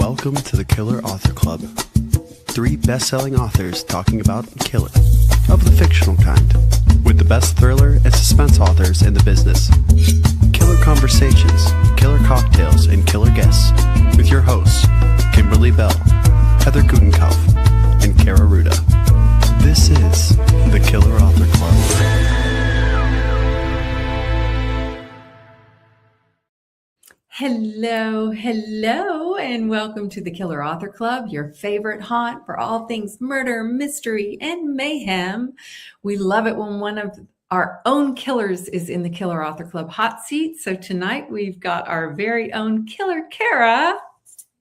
Welcome to the Killer Author Club. 3 best-selling authors talking about killing, of the fictional kind, with the best thriller and suspense authors in the business. Killer conversations, killer cocktails, and killer guests, with your hosts, Kimberly Bell, Heather Gutenkopf, and Kaira Rouda. This is the Killer Author Club. Hello, and welcome to the Killer Author Club, your favorite haunt for all things murder, mystery, and mayhem. We love it when one of our own killers is in the Killer Author Club hot seat. So tonight we've got our very own Killer Kaira.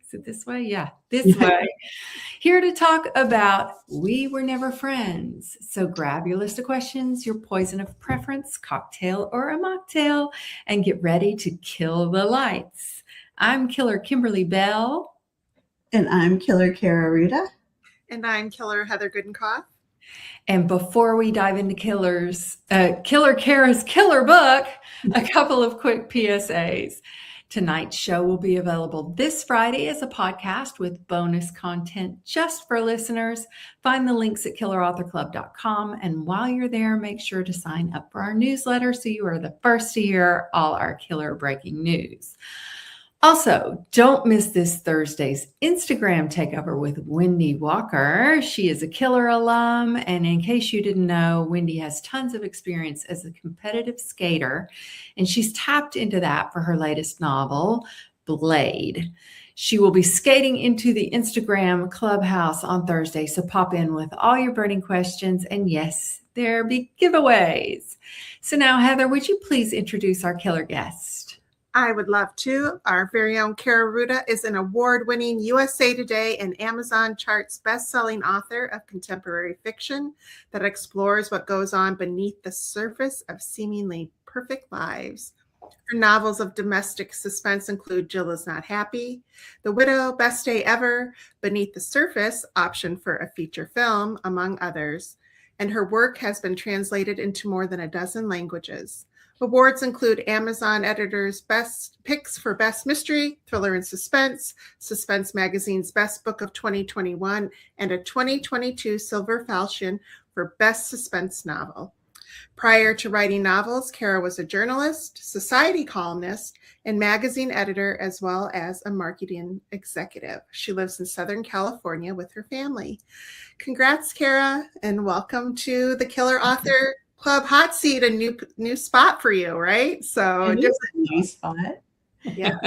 Is it this way? Yeah, this way. Here to talk about We Were Never Friends. So grab your list of questions, your poison of preference, cocktail or a mocktail, and get ready to kill the lights. I'm Killer Kimberly Bell. And I'm Killer Kaira Rouda. And I'm Killer Heather Gutenkopf. And before we dive into Killer Kaira's killer book, a couple of quick PSAs. Tonight's show will be available this Friday as a podcast with bonus content just for listeners. Find the links at killerauthorclub.com. And while you're there, make sure to sign up for our newsletter so you are the first to hear all our killer breaking news. Also, don't miss this Thursday's Instagram takeover with Wendy Walker. She is a Killer alum, and in case you didn't know, Wendy has tons of experience as a competitive skater, and she's tapped into that for her latest novel, Blade. She will be skating into the Instagram clubhouse on Thursday, so pop in with all your burning questions, and yes, there'll be giveaways. So now, Heather, would you please introduce our killer guest? I would love to. Our very own Kaira Rouda is an award-winning USA Today and Amazon charts best-selling author of contemporary fiction that explores what goes on beneath the surface of seemingly perfect lives. Her novels of domestic suspense include Jill Is Not Happy, The Widow, Best Day Ever, Beneath the Surface, option for a feature film, among others. And her work has been translated into more than a dozen languages. Awards include Amazon Editor's Best Picks for Best Mystery, Thriller and Suspense, Suspense Magazine's Best Book of 2021, and a 2022 Silver Falchion for Best Suspense Novel. Prior to writing novels, Kaira was a journalist, society columnist, and magazine editor, as well as a marketing executive. She lives in Southern California with her family. Congrats, Kaira, and welcome to the Killer Author Club hot seat, a new spot for you, right? So just a new spot. Yeah.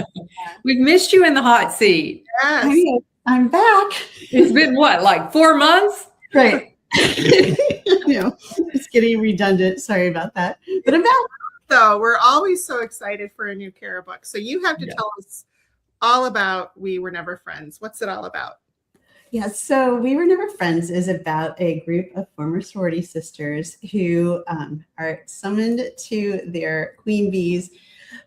We've missed you in the hot seat. Yes. Hey, I'm back. It's been what, like 4 months? Right. It's getting redundant. Sorry about that. But I'm back. So we're always so excited for a new Kaira book. So you have to tell us all about We Were Never Friends. What's it all about? Yeah, so We Were Never Friends is about a group of former sorority sisters who are summoned to their Queen Bee's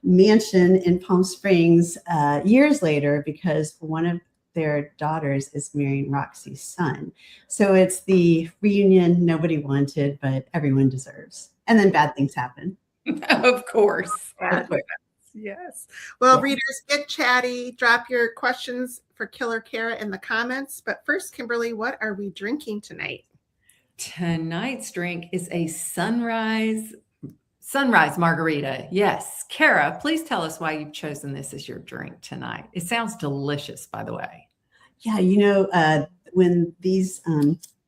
mansion in Palm Springs years later because one of their daughters is marrying Roxy's son. So it's the reunion nobody wanted, but everyone deserves. And then bad things happen. Of course. Yes. Well, readers, get chatty. Drop your questions for Killer Kaira in the comments. But first, Kimberly, what are we drinking tonight? Tonight's drink is a sunrise margarita. Yes. Kaira, please tell us why you've chosen this as your drink tonight. It sounds delicious, by the way. Yeah, when these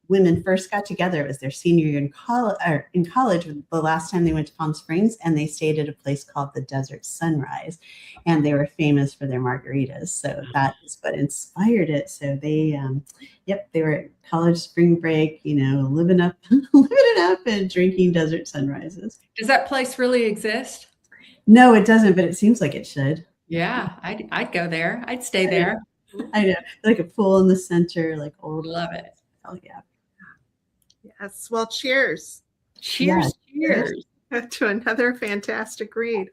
women first got together, it was their senior year in college, the last time they went to Palm Springs, and they stayed at a place called the Desert Sunrise, and they were famous for their margaritas. So that is what inspired it. So they were at college spring break, living it up and drinking Desert Sunrises. Does that place really exist? No, it doesn't, but it seems like it should. Yeah, I'd go there. I'd stay there. I know, like a pool in the center, like old. Love it. Oh yeah. Yes. Well, cheers. Cheers. Cheers. To another fantastic read.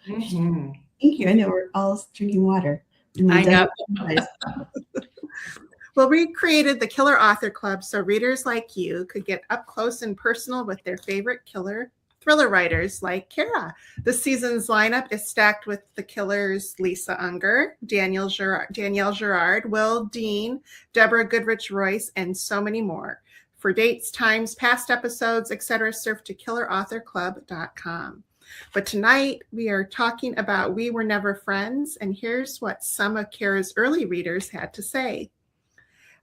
Mm-hmm. Thank you. I know we're all drinking water. I know. Well, we created the Killer Author Club so readers like you could get up close and personal with their favorite killer, thriller writers like Kaira. This season's lineup is stacked with the Killers: Lisa Unger, Danielle Gerard, Will Dean, Deborah Goodrich Royce, and so many more. For dates, times, past episodes, etc., surf to killerauthorclub.com. But tonight we are talking about We Were Never Friends, and here's what some of Kaira's early readers had to say.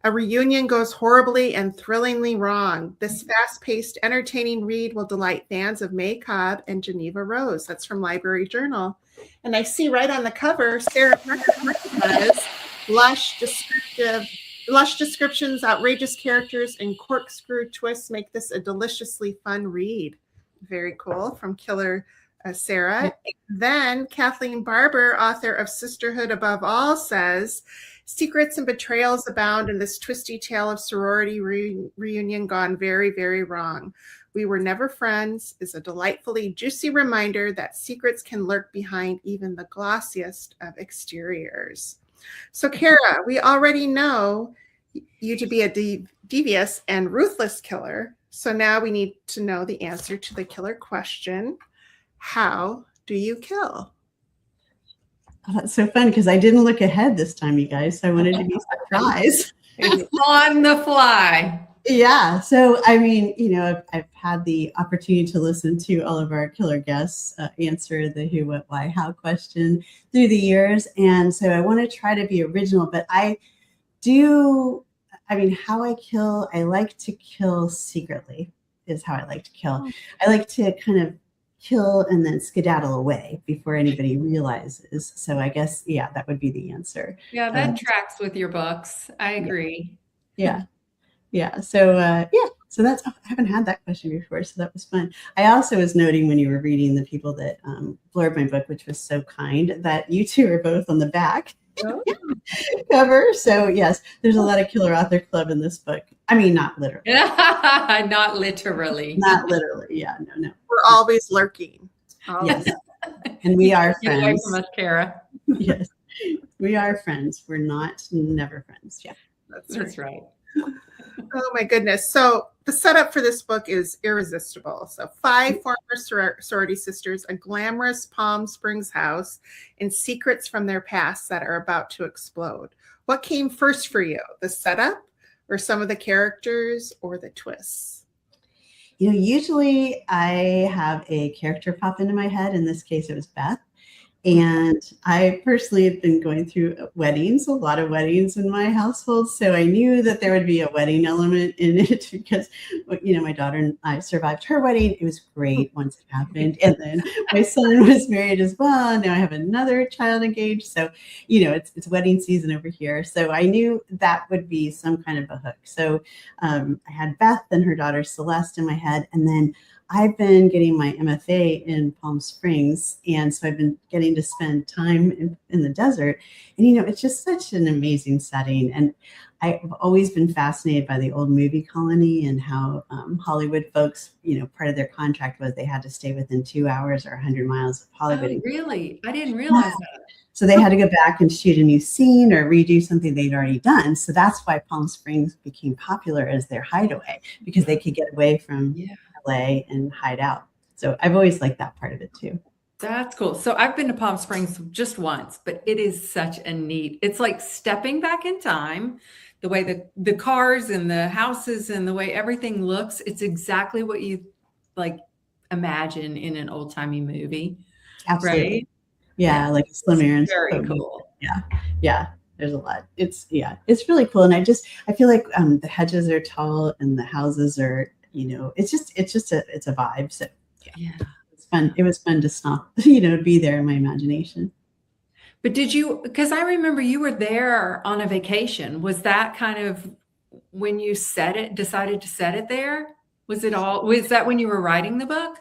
A reunion goes horribly and thrillingly wrong. This fast-paced, entertaining read will delight fans of May Cobb and Geneva Rose. That's from Library Journal. And I see right on the cover, Sarah says, lush descriptions, outrageous characters, and corkscrew twists make this a deliciously fun read. Very cool, from Killer Sarah. Then Kathleen Barber, author of Sisterhood Above All, says, secrets and betrayals abound in this twisty tale of sorority reunion gone very, very wrong. We Were Never Friends is a delightfully juicy reminder that secrets can lurk behind even the glossiest of exteriors. So, Kaira, we already know you to be a devious and ruthless killer. So now we need to know the answer to the killer question. How do you kill? Oh, that's so fun because I didn't look ahead this time, you guys. So I wanted to be surprised. It's on the fly. Yeah. So, I mean, I've had the opportunity to listen to all of our killer guests answer the who, what, why, how question through the years. And so I want to try to be original, but how I kill, I like to kill secretly is how I like to kill. I like to kind of kill and then skedaddle away before anybody realizes. So I guess, that would be the answer. Yeah, that tracks with your books. I agree. Yeah. So, so that's, I haven't had that question before. So that was fun. I also was noting when you were reading the people that blurbed my book, which was so kind, that you two are both on the back cover. So yes, there's a lot of Killer Author Club in this book. I mean, not literally. Not literally. Not literally. Yeah, no. We're always lurking. Yes. And we are Get away friends. from us, Kaira. Yes. We are friends. We're not never friends. Yeah. That's right. Oh my goodness. So the setup for this book is irresistible. So 5 former sorority sisters, a glamorous Palm Springs house, and secrets from their past that are about to explode. What came first for you? The setup, or some of the characters, or the twists? Usually I have a character pop into my head. In this case, it was Beth. And I personally have been going through weddings, a lot of weddings in my household. So I knew that there would be a wedding element in it because, my daughter and I survived her wedding. It was great once it happened. And then my son was married as well. Now I have another child engaged. So, it's wedding season over here. So I knew that would be some kind of a hook. So I had Beth and her daughter Celeste in my head. And then I've been getting my MFA in Palm Springs, and so I've been getting to spend time in the desert. And, it's just such an amazing setting. And I've always been fascinated by the old movie colony and how Hollywood folks, part of their contract was they had to stay within 2 hours or 100 miles of Hollywood. Oh, really? I didn't realize that. So they had to go back and shoot a new scene or redo something they'd already done. So that's why Palm Springs became popular as their hideaway, because they could get away from LA and hide out. So I've always liked that part of it too. That's cool. So I've been to Palm Springs just once, but it is such a neat, it's like stepping back in time, the way the cars and the houses and the way everything looks. It's exactly what you imagine in an old timey movie. Absolutely. Right? Yeah. Like Slim Aaron's. Very cool. Yeah. There's a lot. It's really cool. And I feel like the hedges are tall and the houses are, it's a vibe. So it's fun. It was fun to stop, be there in my imagination. But because I remember you were there on a vacation. Was that kind of when you decided to set it there? Was that when you were writing the book?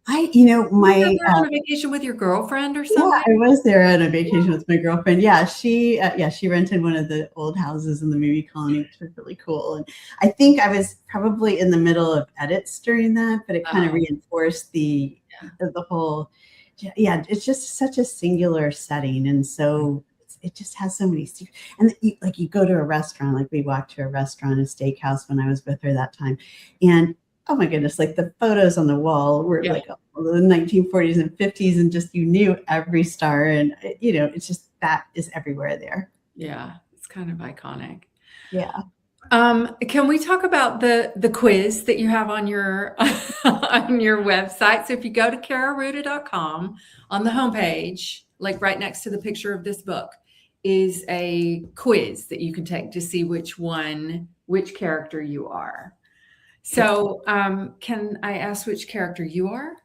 On a vacation with your girlfriend or something? Yeah, I was there on a vacation with my girlfriend. Yeah, she rented one of the old houses in the movie colony, which was really cool. And I think I was probably in the middle of edits during that, but it kind of reinforced the whole. Yeah, it's just such a singular setting, and so it just has so many secrets. And you go to a restaurant, like we walked to a restaurant, a steakhouse when I was with her that time, and oh my goodness, like the photos on the wall were like the 1940s and 50s, and just you knew every star, and it's just that is everywhere there. Yeah, it's kind of iconic. Yeah. Can we talk about the quiz that you have on your on your website? So if you go to KairaRouda.com, on the homepage, like right next to the picture of this book, is a quiz that you can take to see which character you are. So can I ask which character you are?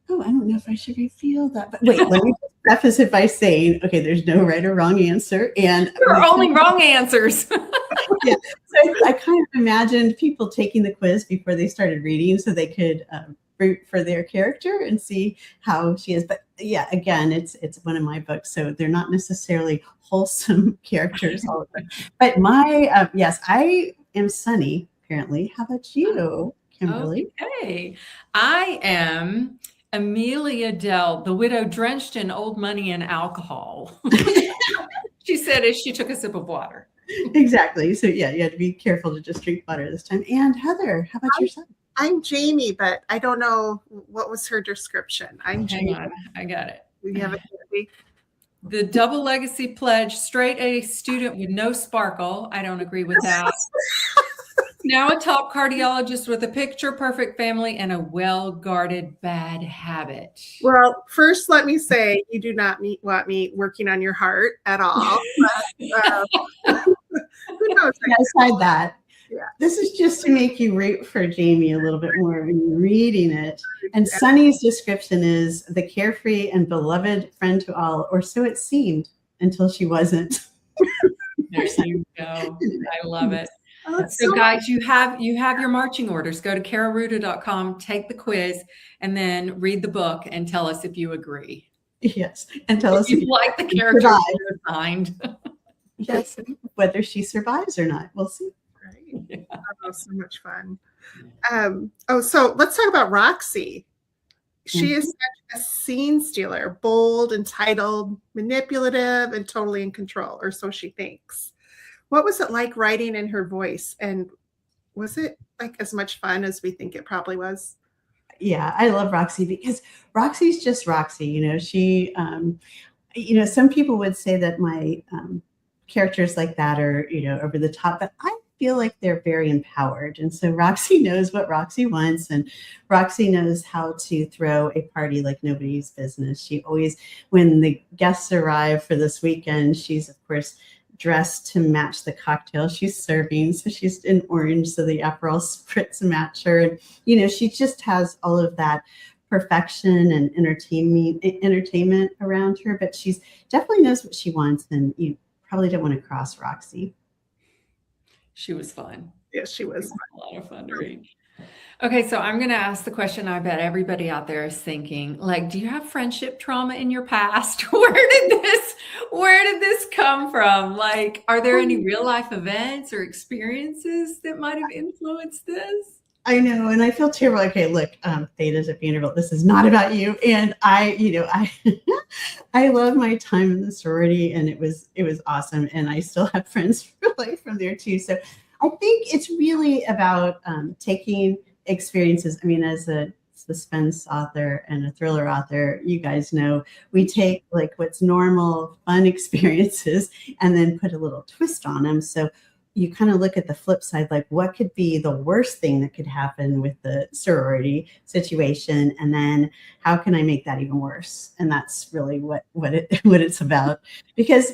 Oh, I don't know if I should reveal that. But wait, let me preface it by saying, okay, there's no right or wrong answer. And there are only wrong answers. Yeah. So I kind of imagined people taking the quiz before they started reading so they could root for their character and see how she is. But yeah, again, it's one of my books, so they're not necessarily wholesome characters all the time. But my, yes, I am Sunny, apparently. How about you, Kimberly? Okay. I am Amelia Dell, the widow drenched in old money and alcohol. She said as she took a sip of water. Exactly. So yeah, you had to be careful to just drink water this time. And Heather, how about yourself? I'm Jamie, but I don't know what was her description. I'm Jamie. Hang on, I got it. You have it, Jamie? The double legacy pledge, straight A student with no sparkle. I don't agree with that. Now a top cardiologist with a picture perfect family and a well-guarded bad habit. Well, first, let me say you do not want me working on your heart at all. But, who knows? Aside that, yeah. This is just to make you root for Jamie a little bit more when you're reading it. And Sunny's description is the carefree and beloved friend to all, or so it seemed until she wasn't. There you go. I love it. So guys, you have your marching orders. Go to KairaRouda.com, take the quiz, and then read the book and tell us if you agree. Yes. And tell us if you like the character you assigned. Yes. Whether she survives or not. We'll see. Right. Yeah. Oh, so much fun. So let's talk about Roxy. She is such a scene stealer, bold, entitled, manipulative, and totally in control, or so she thinks. What was it like writing in her voice? And was it like as much fun as we think it probably was? Yeah, I love Roxy because Roxy's just Roxy. She, some people would say that my characters like that are, over the top, but I feel like they're very empowered. And so Roxy knows what Roxy wants, and Roxy knows how to throw a party like nobody's business. She always, when the guests arrive for this weekend, she's, of course, dressed to match the cocktail she's serving. So she's in orange, so the Aperol spritz match her. And, she just has all of that perfection and entertainment around her, but she's definitely knows what she wants. And you probably don't want to cross Roxy. She was fun. Yes, she was. A lot of fun to read. Okay, so I'm going to ask the question I bet everybody out there is thinking, like, do you have friendship trauma in your past? Where did this come from? Like, are there any real life events or experiences that might have influenced this? I know, and I feel terrible. Okay, look, Thetas at Vanderbilt, this is not about you. And I love my time in the sorority, and it was awesome. And I still have friends for life from there too. So I think it's really about taking experiences. I mean, as a suspense author and a thriller author, you guys know we take like what's normal, fun experiences and then put a little twist on them. So you kind of look at the flip side, like what could be the worst thing that could happen with the sorority situation, and then how can I make that even worse? And that's really what it's about. Because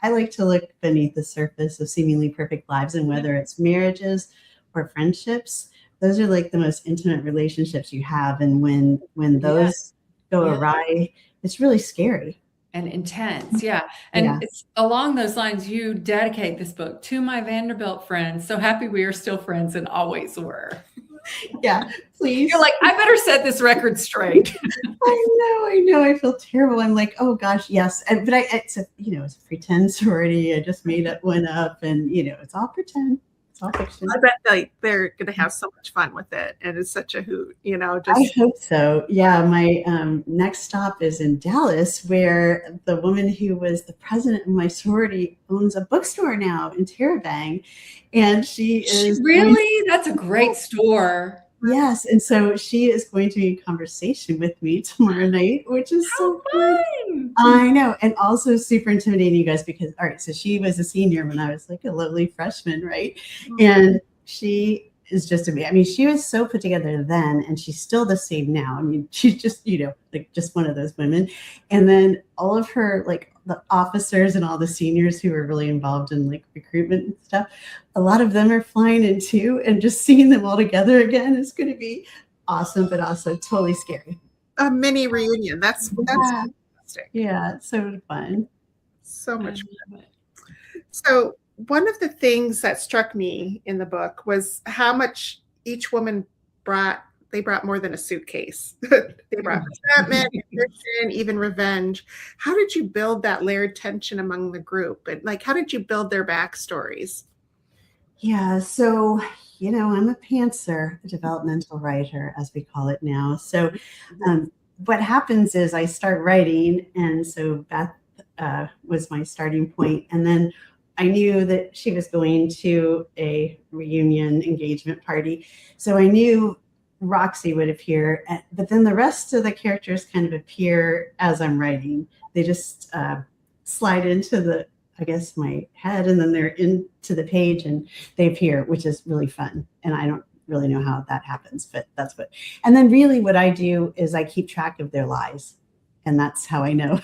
I like to look beneath the surface of seemingly perfect lives, and whether it's marriages or friendships, those are like the most intimate relationships you have. And when those go awry, it's really scary. And intense. Yeah. And it's along those lines, you dedicate this book to my Vanderbilt friends. So happy we are still friends and always were. Yeah, please. You're like, I better set this record straight. I know. I feel terrible. I'm like, oh gosh, yes. But it's a pretend sorority. I just made one up, and it's all pretend. It's all fiction. I bet they're going to have so much fun with it, and it's such a hoot. I hope so. Yeah, my next stop is in Dallas, where the woman who was the president of my sorority owns a bookstore now in Terabang, and she is really. That's a great store. Yes, and so she is going to be in conversation with me tomorrow night, which is so fun. I know, and also super intimidating, you guys, because all right, so she was a senior when I was like a lovely freshman, right? And she is just amazing. I mean, she was so put together then, and she's still the same now. I mean, she's just, like just one of those women. And then all of her, like the officers and all the seniors who were really involved in like recruitment and stuff, a lot of them are flying in too, and just seeing them all together again is going to be awesome, but also totally scary. A mini reunion. That's fantastic. Yeah, it's so fun. So much fun. So one of the things that struck me in the book was how much each woman brought. They brought more than a suitcase. They brought resentment, ambition, even revenge. How did you build that layered tension among the group? And like, how did you build their backstories? Yeah, so, I'm a pantser, a developmental writer, as we call it now. So what happens is I start writing, and so Beth was my starting point. And then I knew that she was going to a reunion engagement party. So I knew Roxy would appear, but then the rest of the characters kind of appear as I'm writing. They just slide into my head, and then they're into the page and they appear, which is really fun. And I don't really know how that happens, but that's and then really what I do is I keep track of their lives. And that's how I know.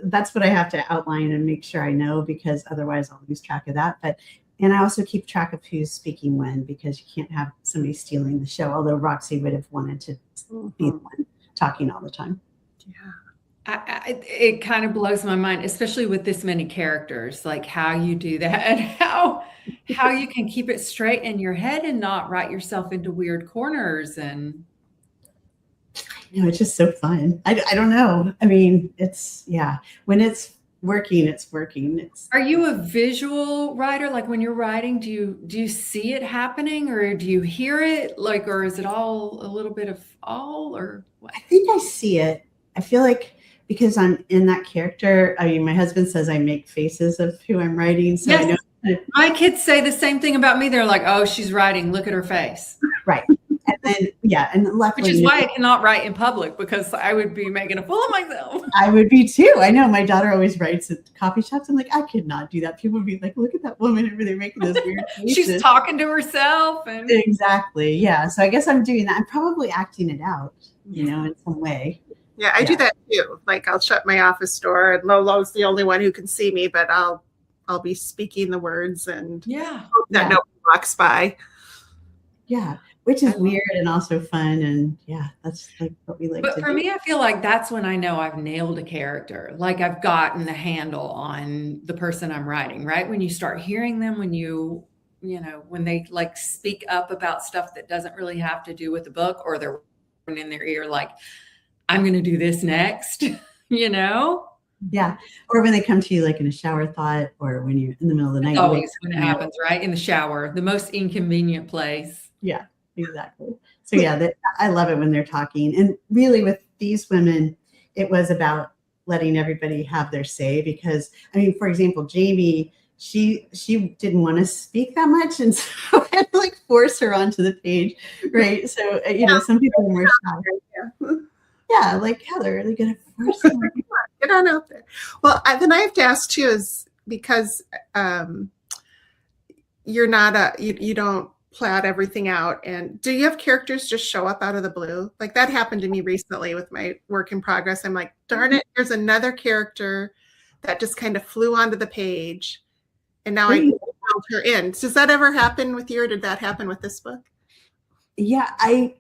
That's what I have to outline and make sure I know, because otherwise I'll lose track of that. And I also keep track of who's speaking when, because you can't have somebody stealing the show, although Roxy would have wanted to be the one talking all the time. Yeah. It kind of blows my mind, especially with this many characters, like how you do that and how you can keep it straight in your head and not write yourself into weird corners. And it's just so fun. I don't know. I mean, when it's working, it's working. Are you a visual writer? Like when you're writing, do you see it happening, or do you hear it? Like, or is it all a little bit of all, or what? I think I see it. I feel like because I'm in that character, I mean, my husband says I make faces of who I'm writing. So yes. I know. My kids say the same thing about me. They're like, oh, she's writing. Look at her face. Right. And then, and luckily, which is why I cannot write in public, because I would be making a fool of myself. I would be too. I know my daughter always writes at coffee shops. I'm like, I could not do that. People would be like, look at that woman over there making those weird faces. She's talking to herself. And exactly. Yeah. So I guess I'm doing that. I'm probably acting it out, in some way. Yeah, I do that too. Like I'll shut my office door, and Lolo's the only one who can see me, but I'll be speaking the words and hope that no one walks by. Yeah, which is weird and also fun, and that's like what we like to do. But for me, I feel like that's when I know I've nailed a character. Like I've gotten the handle on the person I'm writing, right? When you start hearing them, when they like speak up about stuff that doesn't really have to do with the book, or they're in their ear like, I'm going to do this next, Yeah. Or when they come to you like in a shower thought, or when you're in the middle of the night. Always when it happens, right? In the shower, the most inconvenient place. Yeah, exactly. So I love it when they're talking. And really with these women, it was about letting everybody have their say, because I mean, for example, Jamie, she didn't want to speak that much. And so I had to like force her onto the page. Right. So, some people are more shy. Yeah, like Heather, they're gonna force her. Get on out there. Well, then I have to ask too, is because you're not you don't plot everything out, and do you have characters just show up out of the blue? Like that happened to me recently with my work in progress. I'm like, darn it, there's another character that just kind of flew onto the page, and now I build her in. Does that ever happen with you, or did that happen with this book? Yeah, I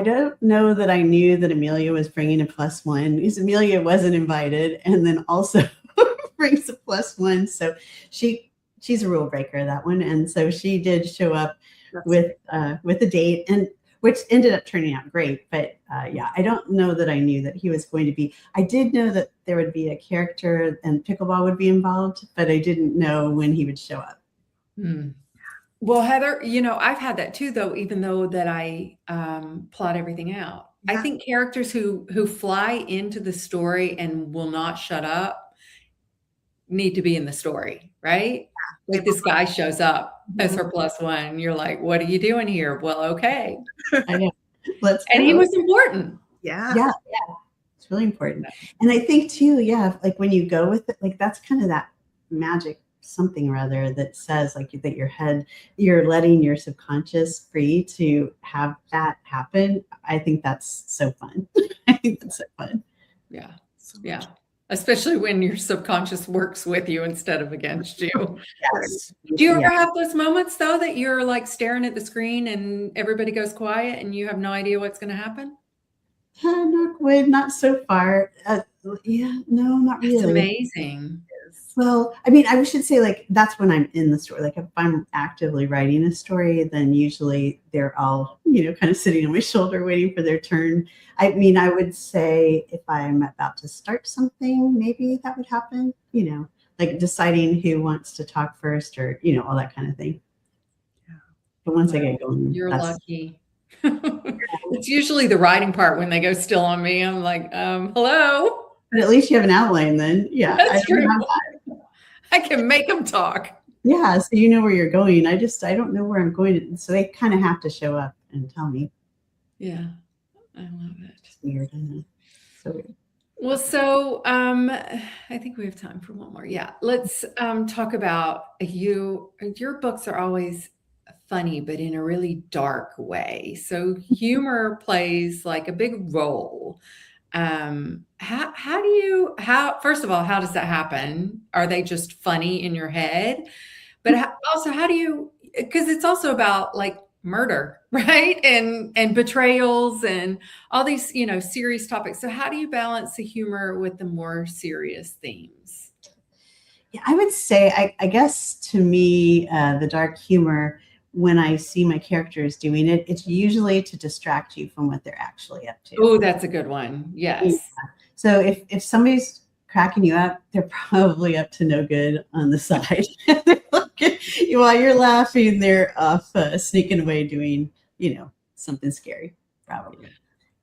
don't know that I knew that Amelia was bringing a +1, because Amelia wasn't invited, and then also brings a +1. So she's a rule breaker, that one, and so she did show up with a date, and which ended up turning out great. But I don't know that I knew that he was going to be. I did know that there would be a character and pickleball would be involved, but I didn't know when he would show up. Well, Heather, I've had that too, though, even though that I plot everything out. Yeah. I think characters who fly into the story and will not shut up need to be in the story, right? Like this guy shows up as her plus one. And you're like, what are you doing here? Well, okay. I know. Let's go. And he was important. Yeah. It's really important. And I think too, like when you go with it, like that's kind of that magic something or other that says like that you're letting your subconscious free to have that happen. I think that's so fun. I think that's so fun. Yeah. Yeah. Especially when your subconscious works with you instead of against you. Yes. Do you ever have those moments though that you're like staring at the screen and everybody goes quiet and you have no idea what's going to happen? Knock wood, not so far. No, not really. It's amazing. Well, I mean, I should say like that's when I'm in the story. Like if I'm actively writing a story, then usually they're all, kind of sitting on my shoulder waiting for their turn. I mean, I would say if I'm about to start something, maybe that would happen, like deciding who wants to talk first or, all that kind of thing. Yeah. But once I get going, you're lucky. It's usually the writing part when they go still on me. I'm like, hello. But at least you have an outline then. Yeah. That's true. I can make them talk. Yeah. So you know where you're going. I don't know where I'm going. So they kind of have to show up and tell me. Yeah. I love it. It's weird. Isn't it? So weird. Well, so I think we have time for one more. Yeah. Let's talk about you. Your books are always funny, but in a really dark way. So humor plays like a big role. First of all, how does that happen? Are they just funny in your head? But also, because it's also about like murder, right? And betrayals and all these, serious topics. So how do you balance the humor with the more serious themes? Yeah, I would say, I guess to me, the dark humor, when I see my characters doing it, it's usually to distract you from what they're actually up to. Oh, that's a good one. Yes. Yeah. So if somebody's cracking you up, they're probably up to no good on the side. While you're laughing, they're off sneaking away doing, something scary, probably.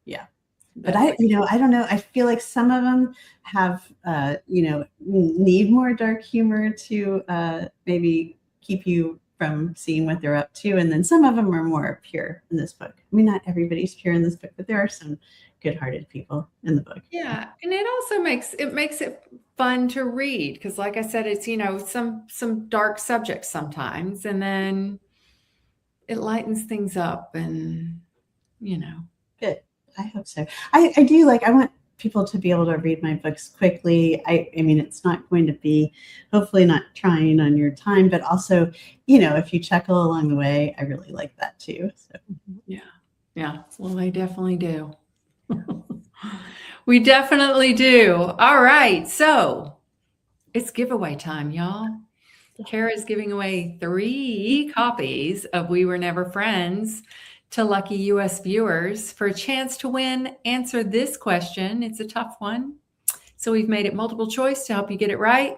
Yeah. But I don't know. I feel like some of them have, need more dark humor to maybe keep you from seeing what they're up to. And then some of them are more pure in this book. I mean, not everybody's pure in this book, but there are some good-hearted people in the book. Yeah. And it also makes it fun to read. Cause like I said, it's, some dark subjects sometimes, and then it lightens things up and, Good. I hope so. I do I want people to be able to read my books quickly. I mean, it's not going to be, hopefully not trying on your time, but also, if you chuckle along the way, I really like that too. So yeah. Yeah. Well, they definitely do. We definitely do. All right. So it's giveaway time, y'all. Kaira's giving away 3 copies of We Were Never Friends to lucky US viewers for a chance to win. Answer this question. It's a tough one. So we've made it multiple choice to help you get it right.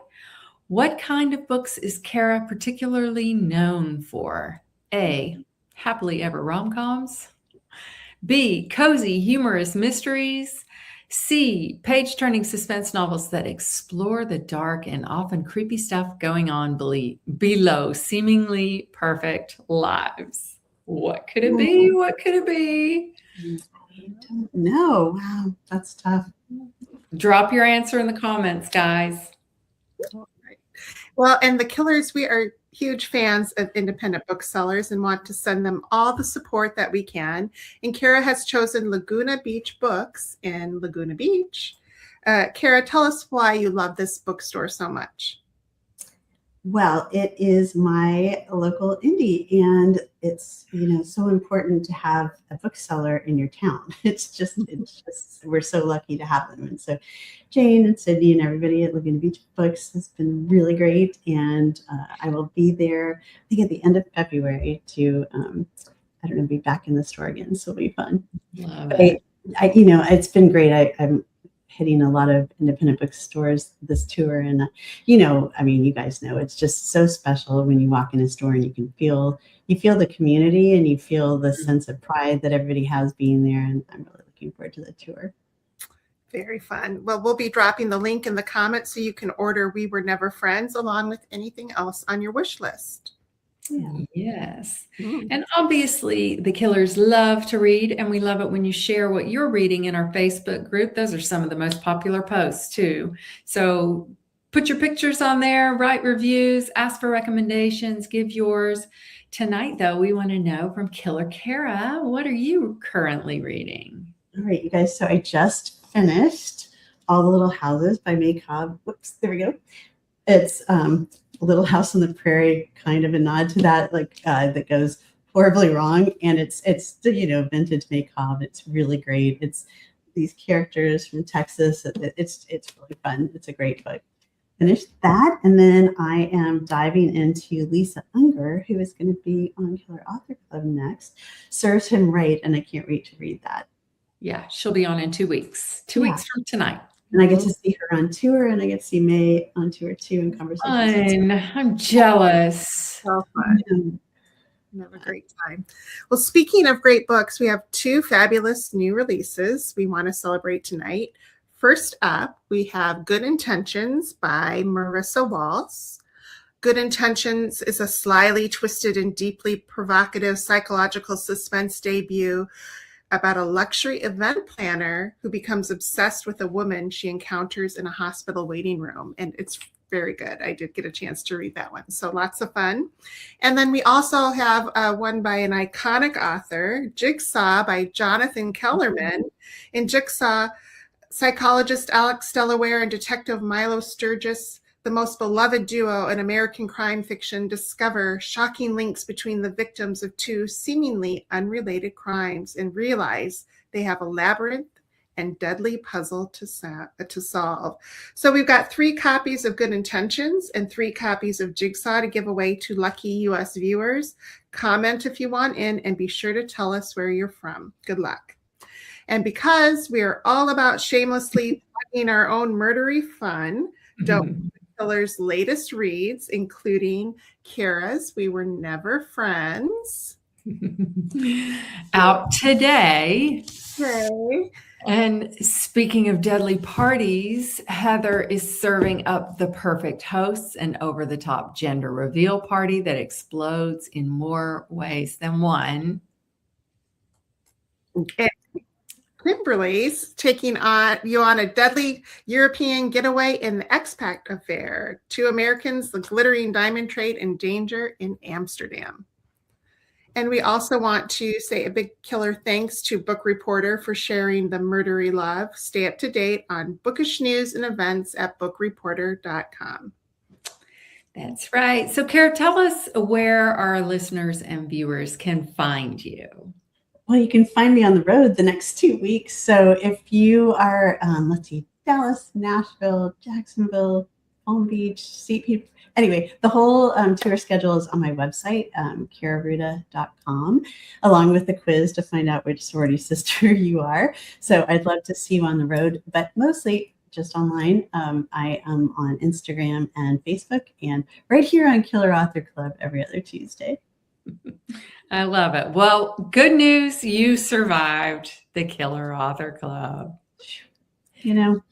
What kind of books is Kaira particularly known for? A, happily ever rom-coms. B, cozy, humorous mysteries. C, page-turning suspense novels that explore the dark and often creepy stuff going on below seemingly perfect lives. What could it be? What could it be? I don't know. Wow, that's tough. Drop your answer in the comments, guys. All right. Well, and the Killers, we are huge fans of independent booksellers and want to send them all the support that we can. And Kaira has chosen Laguna Beach Books in Laguna Beach. Kaira, tell us why you love this bookstore so much. Well, it is my local indie, and it's, so important to have a bookseller in your town. It's just, we're so lucky to have them. And so Jane and Sydney and everybody at Laguna Beach Books has been really great. And I will be there, I think at the end of February to, be back in the store again. So it'll be fun. But it's been great. I'm hitting a lot of independent bookstores this tour. And, you guys know, it's just so special when you walk in a store and you feel the community and you feel the sense of pride that everybody has being there. And I'm really looking forward to the tour. Very fun. Well, we'll be dropping the link in the comments so you can order We Were Never Friends along with anything else on your wish list. Yeah. Yes. Mm. And obviously, the Killers love to read, and we love it when you share what you're reading in our Facebook group. Those are some of the most popular posts, too. So put your pictures on there, write reviews, ask for recommendations, give yours. Tonight, though, we want to know from Killer Kaira, what are you currently reading? All right, you guys. So I just finished All the Little Houses by May Cobb. Whoops, there we go. It's Little House on the Prairie, kind of a nod to that, like that goes horribly wrong. And it's vintage May Cobb. It's really great. It's these characters from Texas. It's really fun. It's a great book. Finished that, and then I am diving into Lisa Unger, who is going to be on Killer Author Club next. Serves Him Right, and I can't wait to read that. Yeah, she'll be on in 2 weeks. 2 weeks from tonight. And I get to see her on tour, and I get to see May on tour too in conversations. I'm jealous. So fun. Have a great time. Well, speaking of great books, we have 2 fabulous new releases we want to celebrate tonight. First up, we have Good Intentions by Marissa Walsh. Good Intentions is a slyly twisted and deeply provocative psychological suspense debut about a luxury event planner who becomes obsessed with a woman she encounters in a hospital waiting room. And it's very good. I did get a chance to read that one. So lots of fun. And then we also have one by an iconic author, Jigsaw by Jonathan Kellerman. In Jigsaw, psychologist Alex Delaware and detective Milo Sturgis, the most beloved duo in American crime fiction, discover shocking links between the victims of 2 seemingly unrelated crimes and realize they have a labyrinth and deadly puzzle to solve. So we've got 3 copies of Good Intentions and 3 copies of Jigsaw to give away to lucky U.S. viewers. Comment if you want in, and be sure to tell us where you're from. Good luck. And because we are all about shamelessly plugging our own murdery fun, don't Killer's latest reads, including Kaira's We Were Never Friends. Out today. Okay. And speaking of deadly parties, Heather is serving up the perfect hosts, an over-the-top gender reveal party that explodes in more ways than one. And Kimberly's taking you on a deadly European getaway in the expat affair. 2 Americans, the glittering diamond trade, in danger in Amsterdam. And we also want to say a big killer thanks to Book Reporter for sharing the murdery love. Stay up to date on bookish news and events at bookreporter.com. That's right. So, Kaira, tell us where our listeners and viewers can find you. Well, you can find me on the road the next 2 weeks. So if you are, Dallas, Nashville, Jacksonville, Palm Beach, St. Pete. Anyway, the whole tour schedule is on my website, KairaRouda.com, along with the quiz to find out which sorority sister you are. So I'd love to see you on the road, but mostly just online. I am on Instagram and Facebook, and right here on Killer Author Club every other Tuesday. I love it. Well, good news. You survived the Killer Author Club. You know,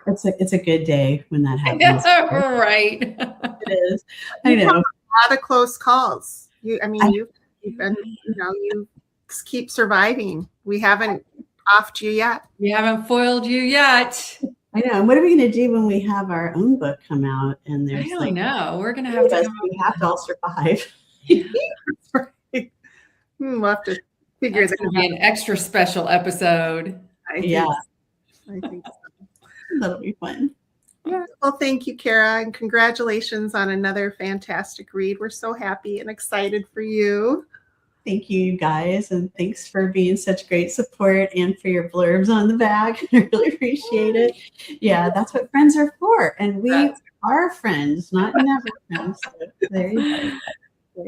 it's a good day when that happens. Right. It is. I know. A lot of close calls. You've been, you keep surviving. We haven't offed you yet. We haven't foiled you yet. I know. And what are we going to do when we have our own book come out? And there's I don't know. We're going to have to. We have to all survive. That's right. We'll have to figure that out. Be an extra special episode. I think so. That'll be fun. Yeah. Well, thank you, Kaira, and congratulations on another fantastic read. We're so happy and excited for you. Thank you, guys, and thanks for being such great support and for your blurbs on the back. I really appreciate it. Yeah, that's what friends are for, and we are friends, not never friends. So there you go.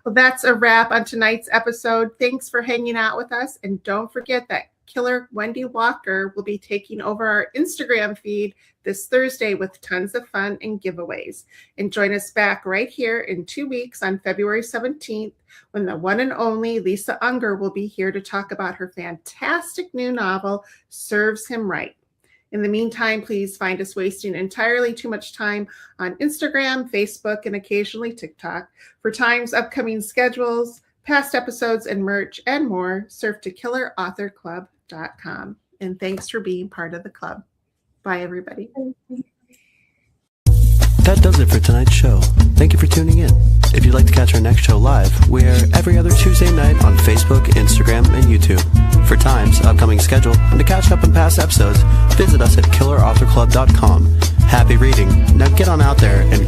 Well, that's a wrap on tonight's episode. Thanks for hanging out with us, and don't forget that Killer Wendy Walker will be taking over our Instagram feed this Thursday with tons of fun and giveaways. And join us back right here in 2 weeks on February 17th when the one and only Lisa Unger will be here to talk about her fantastic new novel, Serves Him Right. In the meantime, please find us wasting entirely too much time on Instagram, Facebook, and occasionally TikTok. For Time's upcoming schedules, past episodes, and merch, and more, surf to killerauthorclub.com. And thanks for being part of the club. Bye, everybody. That does it for tonight's show. Thank you for tuning in. If you'd like to catch our next show live, we're every other Tuesday night on Facebook, Instagram, and YouTube. For Time's upcoming schedule and to catch up on past episodes, visit us at killerauthorclub.com. Happy reading. Now get on out there and